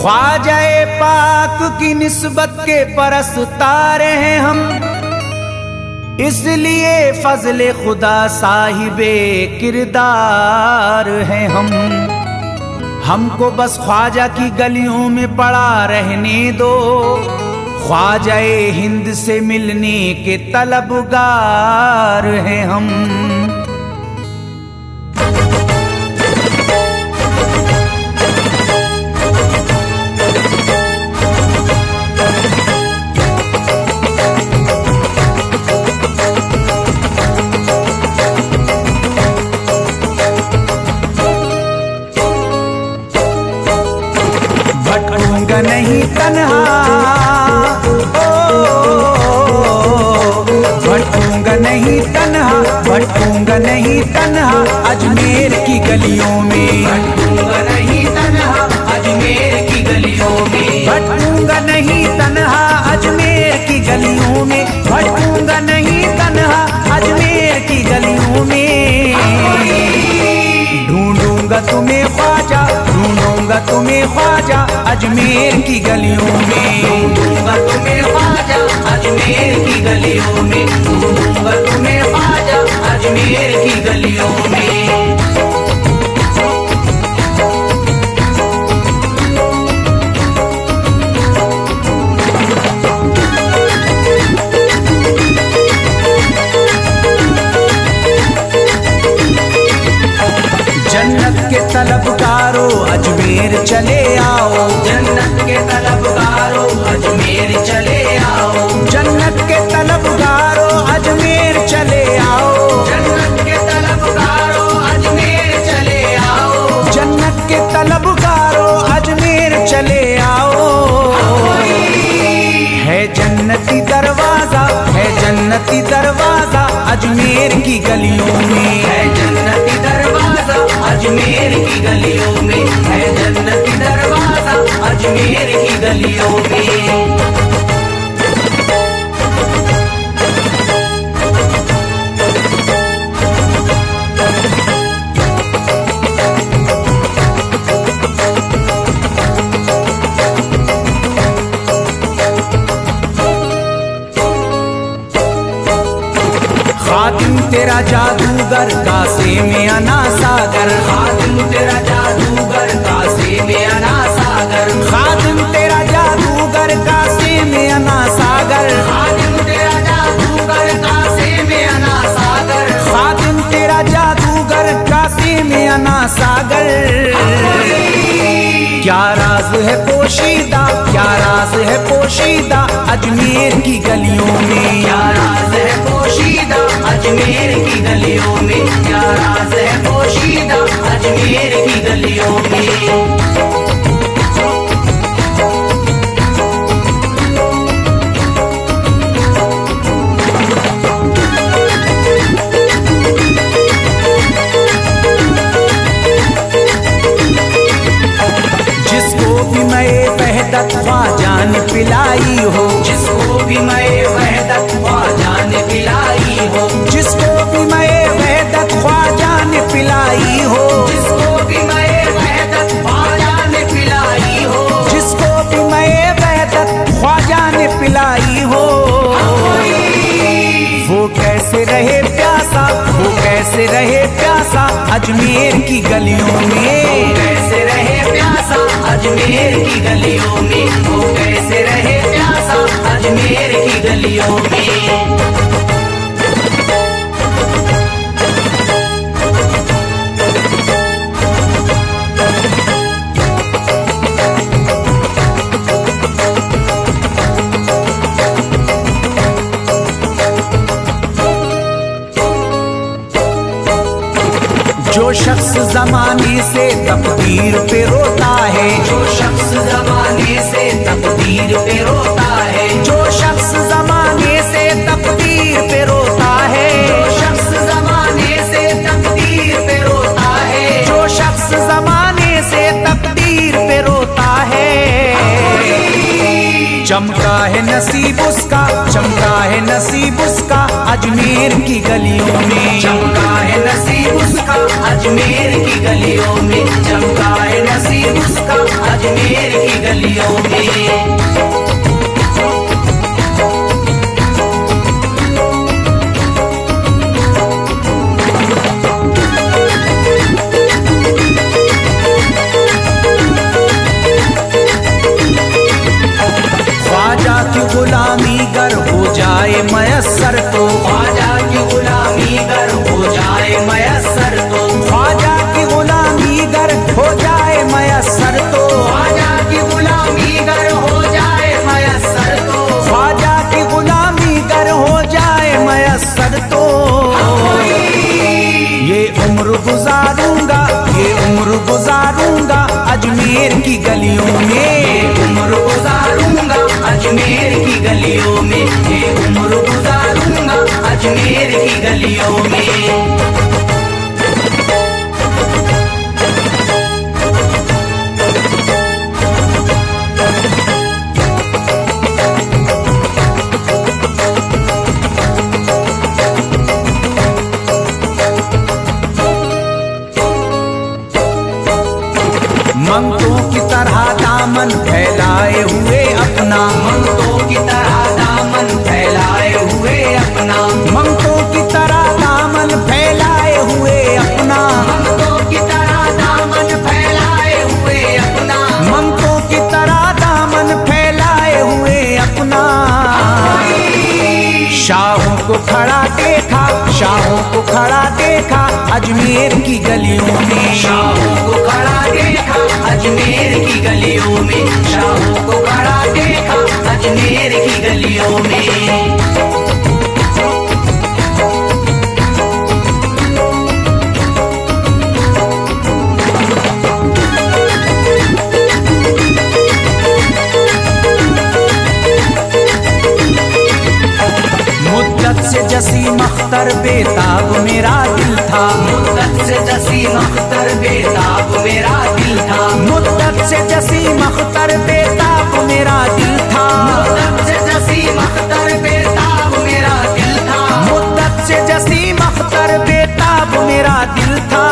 ख्वाजाए पाक की निस्बत के परस्तार हैं हम, इसलिए फजले खुदा साहिबे किरदार हैं हम। हमको बस ख्वाजा की गलियों में पड़ा रहने दो, ख्वाजाए हिंद से मिलने के तलबगार हैं हम। भटकूंगा नहीं तन्हा, भटकूंगा नहीं तन्हा, भटकूंगा नहीं तन्हा अजमेर की गलियों में, भटकूंगा नहीं तन्हा अजमेर की गलियों में, भटकूंगा नहीं तन्हा अजमेर की गलियों में, भटकूंगा नहीं तन्हा अजमेर की गलियों में। ढूंढूंगा तुम्हें ख्वाजा, ढूंढूंगा तुम्हें ख्वाजा अजमेर की गलियों में, ढूंढूंगा तुम्हें ख्वाजा अजमेर की गलियों में, ढूंढूंगा तुम्हें ख्वाजा अजमेर की गलियों में। जन्नत के तलबगारों अजमेर चले आओ, जन्नत के तलबगारों अजमेर चले आओ, जन्नत के तलबगारों अजमेर चले आओ, जन्नत के तलबगारों अजमेर चले आओ, जन्नत के तलबगारों अजमेर चले आओ। है जन्नती दरवाजा, है जन्नती दरवाजा अजमेर की गलियों में, है जन्नती दरवाजा अजमेर की गलियों में, है जन्नती दरवाजा अजमेर की गलियों में। खातिम तेरा जादूगर कासे में अना सागर, खातिम तेरा जादूगर कासे में अना सागर, खातिम तेरा जादूगर कासे में अना सागर, खातिम तेरा जादूगर कासे में अना सागर, खातिम तेरा जादूगर कासे में अना सागर। क्या राज है पोशीदा, क्या राज है पोशीदा अजमेर की गलियों में, क्या राज है पोशीदा अजमेर की गलियों में, क्या राज है पोशीदा अजमेर की गलियों में। जिसको भी मैं वहदत ख्वाजा ने पिलाई हो, जिसको भी मैं वहदत ख्वाजा ने पिलाई हो, जिसको भी मैं वहदत ख्वाजा ने पिलाई हो, जिसको भी मैं वहदत ख्वाजा ने पिलाई हो, जिसको भी मैं वहदत ख्वाजा ने पिलाई हो। वो कैसे रहे प्यासा, वो कैसे रहे प्यासा अजमेर की गलियों में, कैसे रहे प्यासा अजमेर की गलियों में, वो कैसे रहे प्यासा अजमेर की गलियों में। जो शख्स जमाने से तकदीर पे रोता है, जो शख्स जमाने से तकदीर पे रोता है, जो शख्स जमाने से तकदीर पे रोता है, जो शख्स जमाने से तकदीर पे रोता है, जो शख्स जमाने से तकदीर पे रोता है। चमका है नसीब उसका, चमका है नसीब उसका अजमेर की गलियों में, चमका है नसीब उसका अजमेर की गलियों में, चमका है नसीब उसका अजमेर की गलियों गलियों में। ख्वाजा की गुलामी गर हो जाए मयस्सर तो, ख्वाजा की गुलामी गर हो जाए मयस्सर तो, ख्वाजा की गुलामी गर हो जाए मयस्सर तो, ख्वाजा की गुलामी गर हो जाए मयस्सर तो, ख्वाजा की गुलामी गर हो जाए मयस्सर तो, ये उम्र गुजारूंगा, ये उम्र गुजारूंगा अजमेर की गलियों में, उम्र गुजारूंगा अजमेर की गलियों में, ये उम्र गुजारूंगा अजमेर की गलियों में। मंगतों की तरह दामन फैलाए हुए अपना, मंगतों की तरह दामन फैलाए हुए अपना, मंगतों की तरह दामन फैलाए हुए अपना, मंगतों की तरह दामन फैलाए हुए अपना, मंगतों की तरह दामन फैलाए हुए अपना। शाहों को खड़ा देखा, शाहों को खड़ा देखा अजमेर की गलियों में, शाहों को खड़ा देखा अजमेर की गलियों में, शाहों को खड़ा देखा अजमेर की गलियों में। मुद्दत से जसीम अख्तर बेताब मेरा दिल था, मुद्दत से जसीम अख्तर बेताब मेरा दिल था, मुद्दत से जसीम अख्तर बेताब मेरा दिल था, मुद्दत से जसीम अख्तर बेताब मेरा दिल था, मुद्दत से जसीम अख्तर बेताब मेरा दिल था।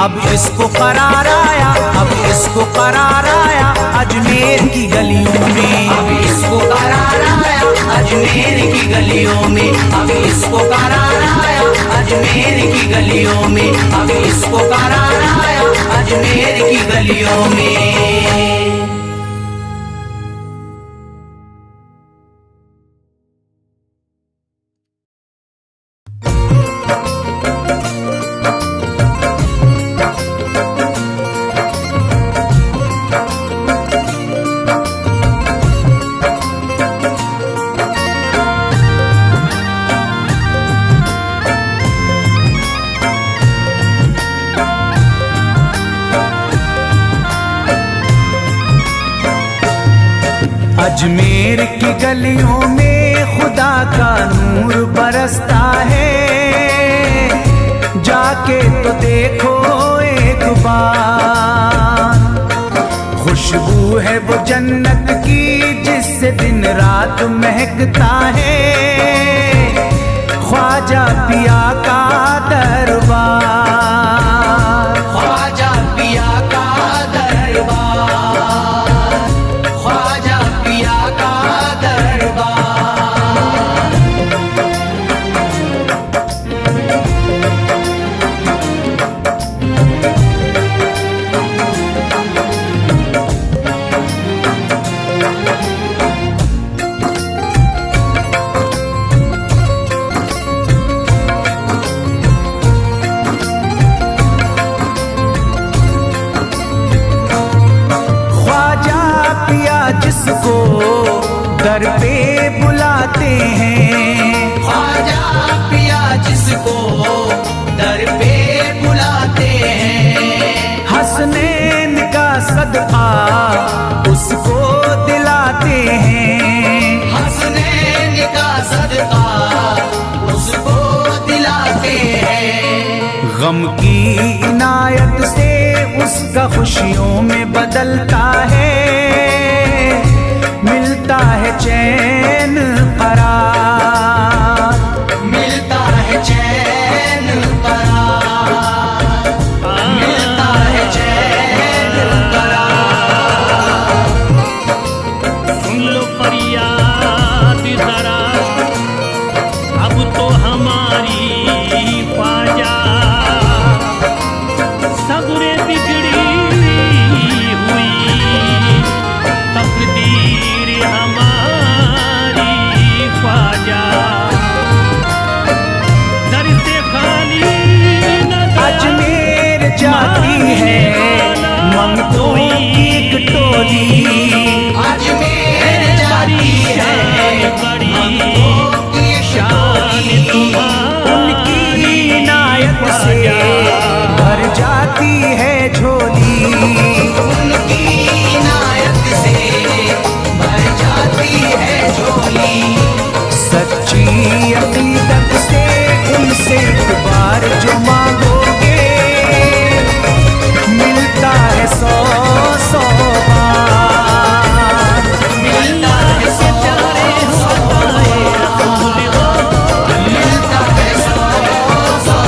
अब इसको करार आया, अब इसको करार आया अजमेर की गलियों में, अब इसको करार आया अजमेर की गलियों में, अब इसको करार आया अजमेर की गलियों में, अब इसको करार आया अजमेर की गलियों में। अजमेर की गलियों में खुदा का नूर बरसता है, जाके तो देखो एक बार, खुशबू है वो जन्नत की जिससे दिन रात महकता है, ख्वाजा पिया का दरबार, ख्वाजा पिया का दरबार, ख्वाजा पिया का दरबार। जिसको दर पे बुलाते हैं, ख्वाजा पिया जिसको दर पे बुलाते हैं, हसनैन का सदका उसको दिलाते हैं, हसनैन का सदका उसको दिलाते हैं, गम की इनायत से उसका खुशियों में बदलता है, मिलता है चैन करार, मिलता है चैन करार, मिलता है चैन करार। जाती है झोली। उनकी इनायत से भर जाती है झोली। सच्ची अकीदत से उनसे एक बार जो मांगोगे मिलता है 100 बार। मिलता है 100 मिलता है 100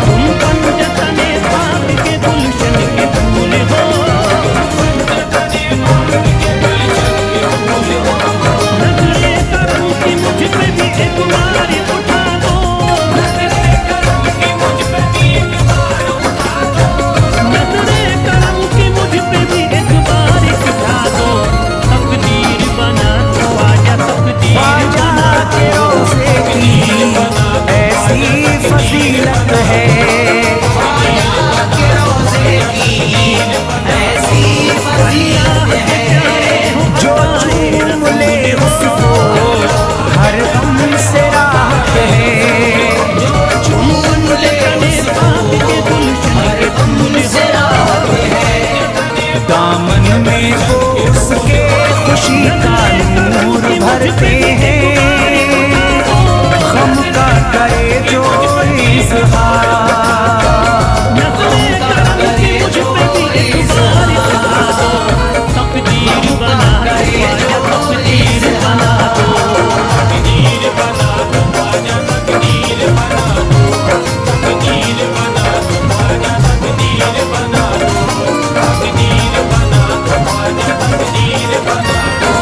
तुम पंजतने पाक के गुलशन के फूल हो। नजरे करम की मुझ पे भी एक बार उठा दो। नजरे करम की मुझ पे भी एक बार उठा दो। तकदीर बना दो आजा तकदीर ख्वाजा बना के दो। रोज़े की ऐसी फजीलत है। ख्वाजा के रोज़े की ऐसी फजीलत है। जो चूम ले उसको हर गम से राहत है। चूम ले उसको हर गम से राहत है। दामन में वो उसके खुशी का नूर भरते हैं। गम का करे जो इज़हार। नजरे करम की मुझ पे भी एक बार उठा दो। तकदीर बना दो आजा तकदीर बना दो। तकदीर बना दो आजा तकदीर बना दो। तकदीर बना दो आजा तकदीर बना दो। तकदीर बना दो आजा तकदीर बना दो।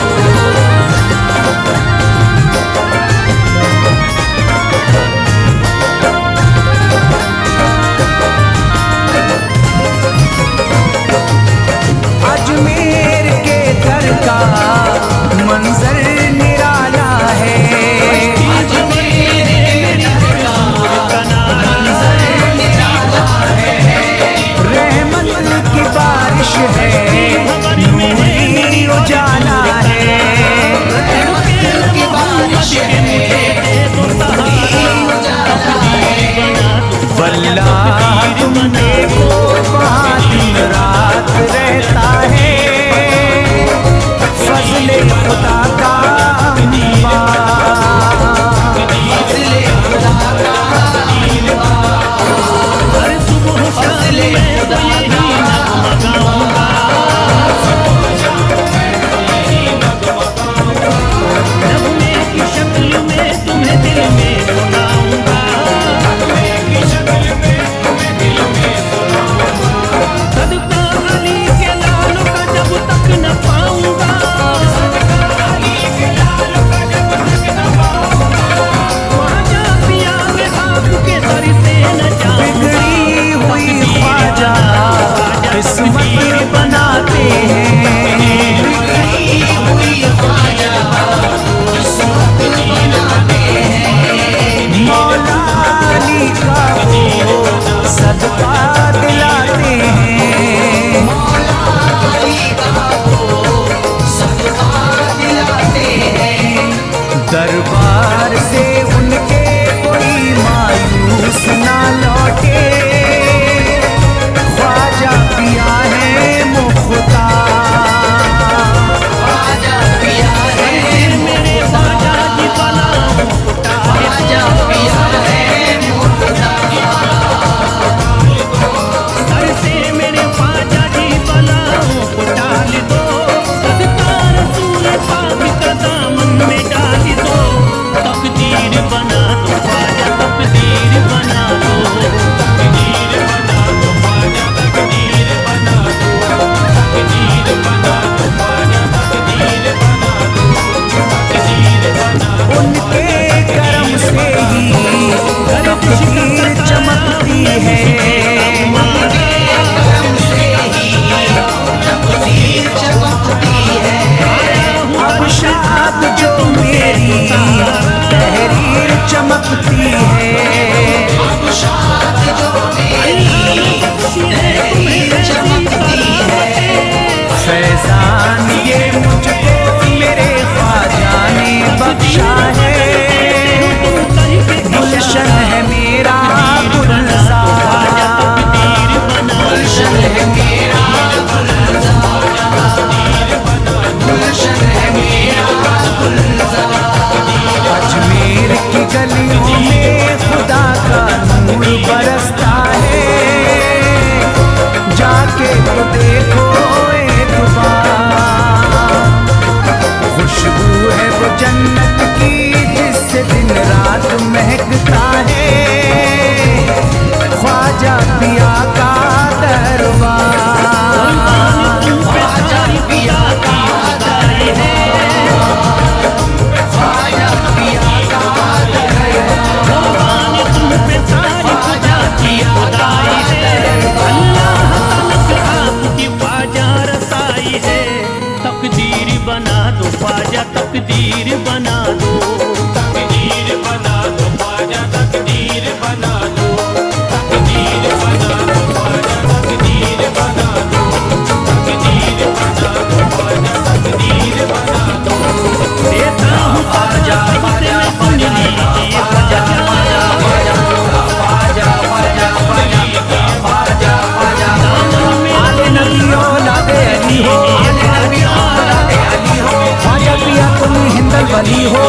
वाली हो,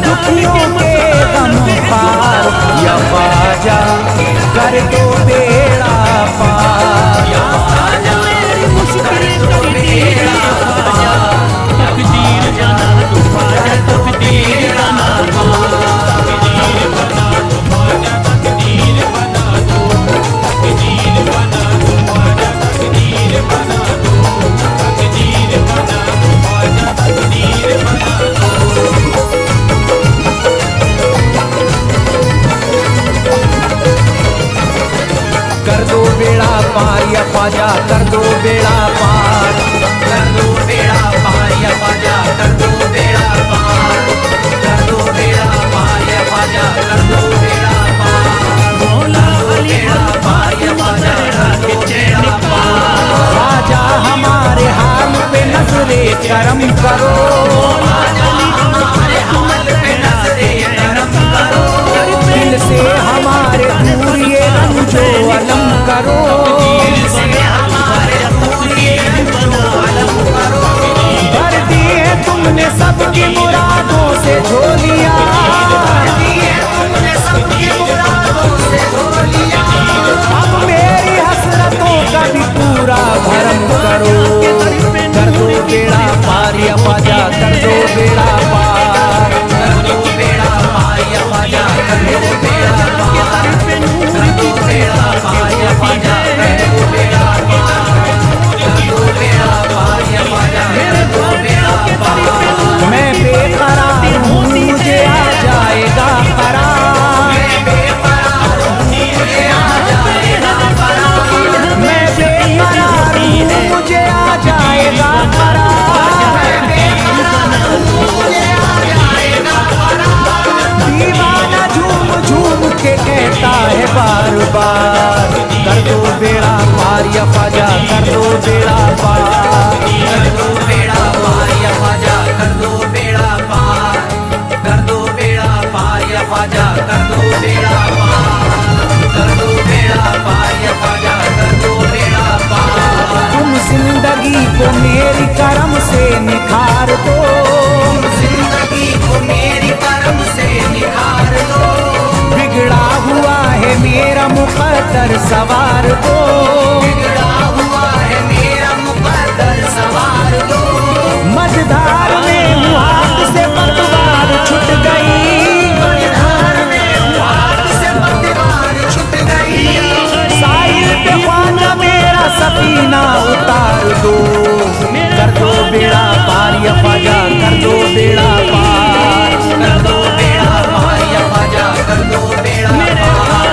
दुखियों के गम पार, या ख्वाजा कर दो बेड़ा पार। तकदीर बना दो ख्वाजा, तकदीर बना दो, तकदीर बना दो ख्वाजा, तकदीर बना दो, तकदीर बना दो ख्वाजा, तकदीर बना दो, तकदीर बना दो ख्वाजा, तकदीर बना दो। कर दो बेड़ा पार या ख्वाजा कर दो बेड़ा पार, कर दो बेड़ा पार या ख्वाजा कर दो बेड़ा पार, कर दो बेड़ा पार या ख्वाजा कर दो बेड़ा पार, मौला अली बेड़ा पार या ख्वाजा कर दो बेड़ा पार। ख्वाजा हमारे हाल पे नजरे करम करो, हमारे हाल पे नजरे करम करो, दिल से हमारे दूर ये रंजो अलम करो, दिल से हमारे दूर ये रंजो अलम करो। भर दिए तुमने सबकी मुरादों से झोलियां, भर दिए तुमने सबकी मुरादों से झोलियां, अब मेरी हसरतों का भी पूरा भरम करो। कर दो बेड़ा पार या ख्वाजा कर दो बेड़ा पार, कर दो बेड़ा पार या ख्वाजा कर दो बेड़ा पार, कर दो बेड़ा पार या ख्वाजा कर दो बेड़ा पार, कर दो बेड़ा पार या ख्वाजा कर दो बेड़ा पार। मैं बेकरार हूँ मुझे आ जाएगा करार, मैं बेकरार हूँ मुझे आ जाएगा करार, मैं बेकरार हूँ मुझे आ जाएगा करार, मुझे आ जाएगा करार। दीवाना झूम झूम के कहता है बार बार, कर दो बेड़ा पार या ख्वाजा कर दो बेड़ा पार, कर दो बेड़ा पार या ख्वाजा कर दो बेड़ा पार, कर दो बेड़ा पार या ख्वाजा कर दो बेड़ा पार, कर दो बेड़ा पार या ख्वाजा कर दो बेड़ा पार। तुम जिंदगी को मेरी करम से निखार दो, जिंदगी को मेरी करम से निखार दो, बिगड़ा हुआ है मेरा मुकद्दर सवार दो, बिगड़ा हुआ है मेरा मुकद्दर सवार दो। मझधार में हूँ हाथ से पतवार छूट गई, मझधार में हूँ हाथ से पतवार छूट गई, साहिल पे ख्वाजा मेरा सफीना उतार दो, कर दो बेड़ा पार या ख्वाजा कर दो बेड़ा पार, कर दो बेड़ा पार या ख्वाजा कर दो बेड़ा पार,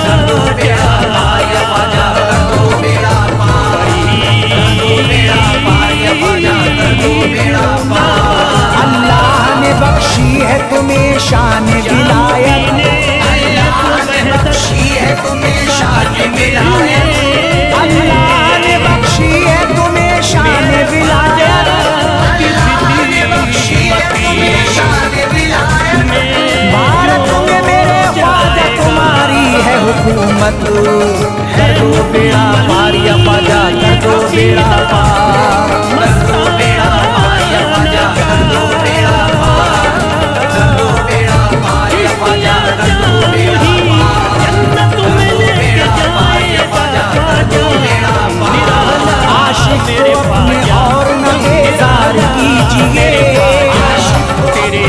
कर दो बेड़ा पार या ख्वाजा कर दो बेड़ा पार, कर दो बेड़ा पार या ख्वाजा कर दो बेड़ा पार। अल्लाह ने बख्शी है तुम्हें शान विलायत, अल्लाह ने बख्शी है तुम्हें शान विलायत, अल्लाह ने बख्शी है तुम्हें शान विलायत, अल्लाह ने बख्शी है तुम्हें शान विलायत। भारत में मेरे ख्वाजा तुम्हारी है हुकूमत, कर दो बेड़ा पार या ख्वाजा कर दो बेड़ा पार, कर दो बेड़ा पार या ख्वाजा कर दो बेड़ा पार, कर दो बेड़ा पार या ख्वाजा कर दो बेड़ा पार, जन्नत में लेके पार या ख्वाजा कर दो बेड़ा पार। आशिक को अपने और न बेजार कीजिए, तेरे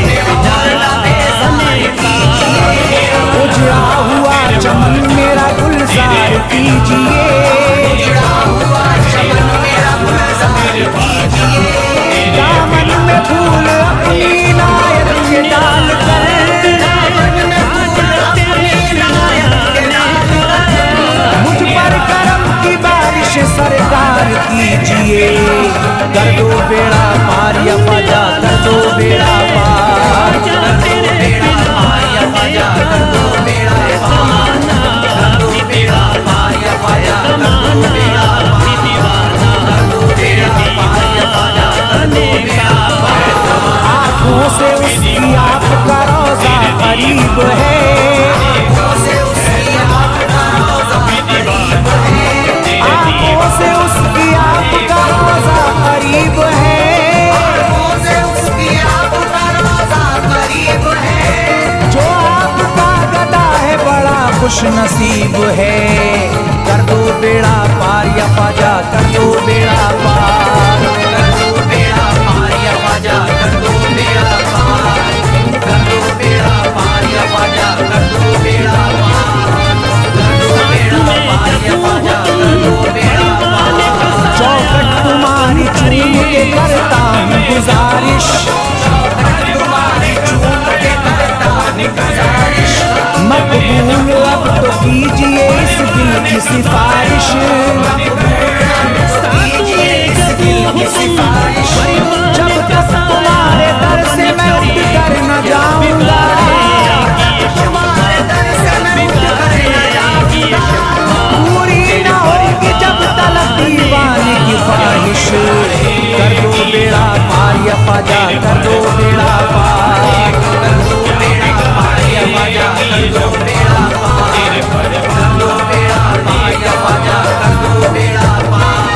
उजड़ा हुआ चमन मेरा गुलजार कीजिए, उजड़ा हुआ चमन मेरा गुलजार कीजिए, दामन में फूल अपनी नायत के डाल कर, दामन में फूल अपनी नायत के डाल कर, मुझ पर करम की बारिश सरकार कीजिए, कर दो बेड़ा पार या ख्वाजा कर दो बेड़ा पार, कर दो बेड़ा पार या ख्वाजा कर दो बेड़ा पार, कर दो बेड़ा पार या ख्वाजा कर दो बेड़ा पार, कर दो बेड़ा पार खुश नसीब है। कर दो बेड़ा पार या ख्वाजा, कर दो बेड़ा पार, कर दो बेड़ा पार या ख्वाजा, कर दो बेड़ा पार, कर दो बेड़ा पार या ख्वाजा, कर दो बेड़ा पार, कर दो बेड़ा पार या ख्वाजा, कर दो बेड़ा पार। चौखट तुम्हारी चूम के करता हूँ गुजारिश, चौखट तुम्हारी चूम के करता हूँ गुजारिश। मकबूल अब तो कीजिए इस दिल की सिफारिश, कीजिए इस दिल की सिफारिश। जब तक तुम्हारे दर से मैं उठ कर न जाऊंगा, तुम्हारे दर से मैं उठ कर न जाऊंगा। पूरी न होगी जब तलक दीवाने की ख्वाहिश। कर दो बेड़ा पार या ख्वाजा, कर दो बेड़ा पार, कर दो बेड़ा पार या ख्वाजा, कर दो बेड़ा पार, कर दो बेड़ा पार या ख्वाजा, कर दो बेड़ा पार,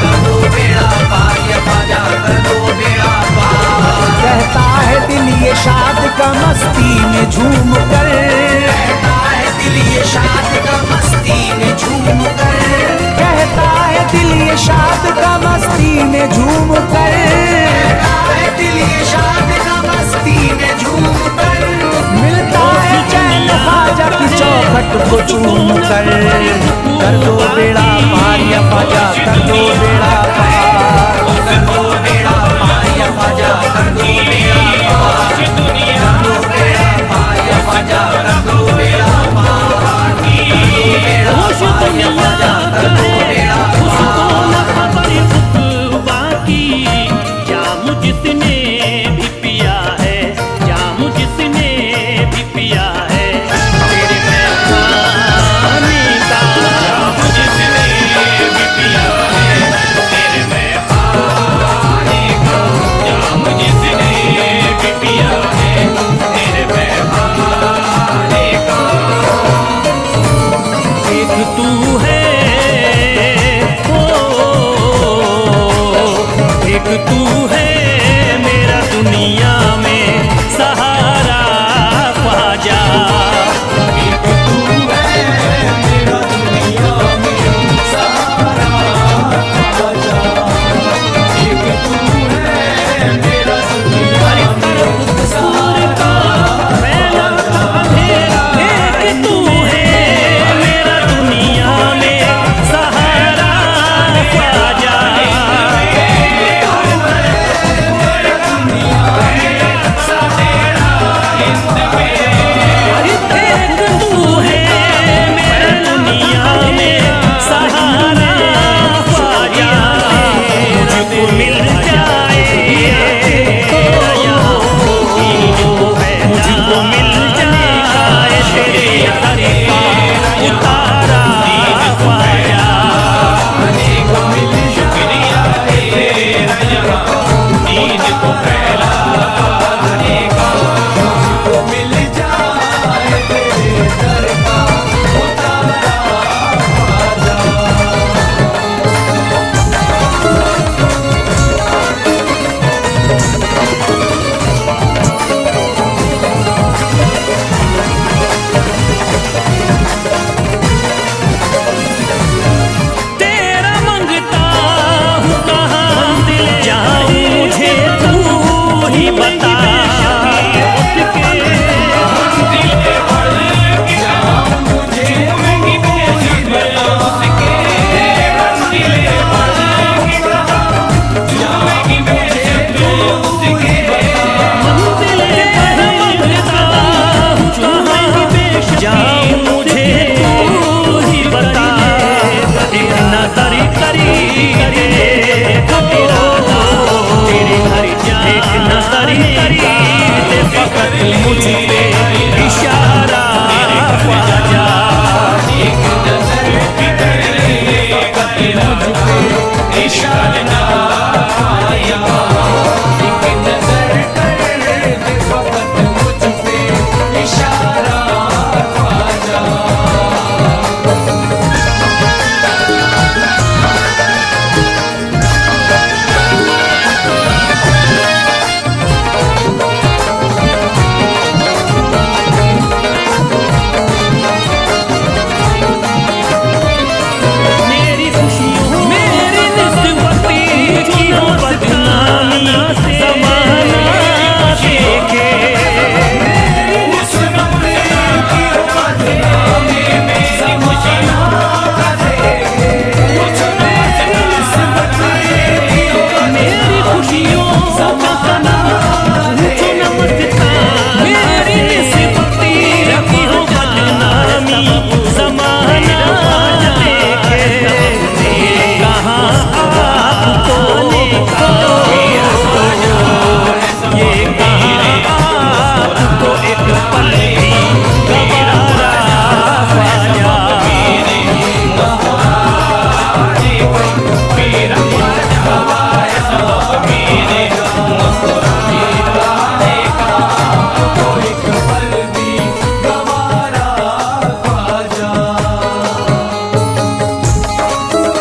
कर दो बेड़ा पार या ख्वाजा, कर दो बेड़ा पार। कहता है दिल ये शाद का मस्ती में झूम कर, कहता है दिल ये शाद का मस्ती में झूम कर, कहता है दिल ये शाद का मस्ती में झूम कर, कहता है दिल ये शाद का मस्ती में झूम कर। मिलता है चैन ख्वाजा की चौखट को चूम कर। कर दो बेड़ा पार या ख्वाजा, कर दो बेड़ा पार, कर दो बेड़ा पार या ख्वाजा, कर दो बेड़ा पार, कर दो बेड़ा पार या ख्वाजा, कर दो बेड़ा पार, कर दो बेड़ा पार या ख्वाजा, कर दो बेड़ा जाम जिसने भी पिया है, जाम जिसने भी पिया है, तेरे मेहमानी का जाम जिसने भी पिया है, तेरे मेहमानी का जाम जिसने भी पिया है, तेरे मेहमानी का। एक तू है, एक तू है मेरा दुनिया में सहारा ख्वाजा, एक तू है मेरा दुनिया में सहारा ख्वाजा, एक तू है मेरा दुनिया में सहारा फैलाता अंधेरा, एक तू है मेरा दुनिया में सहारा ख्वाजा। मुझे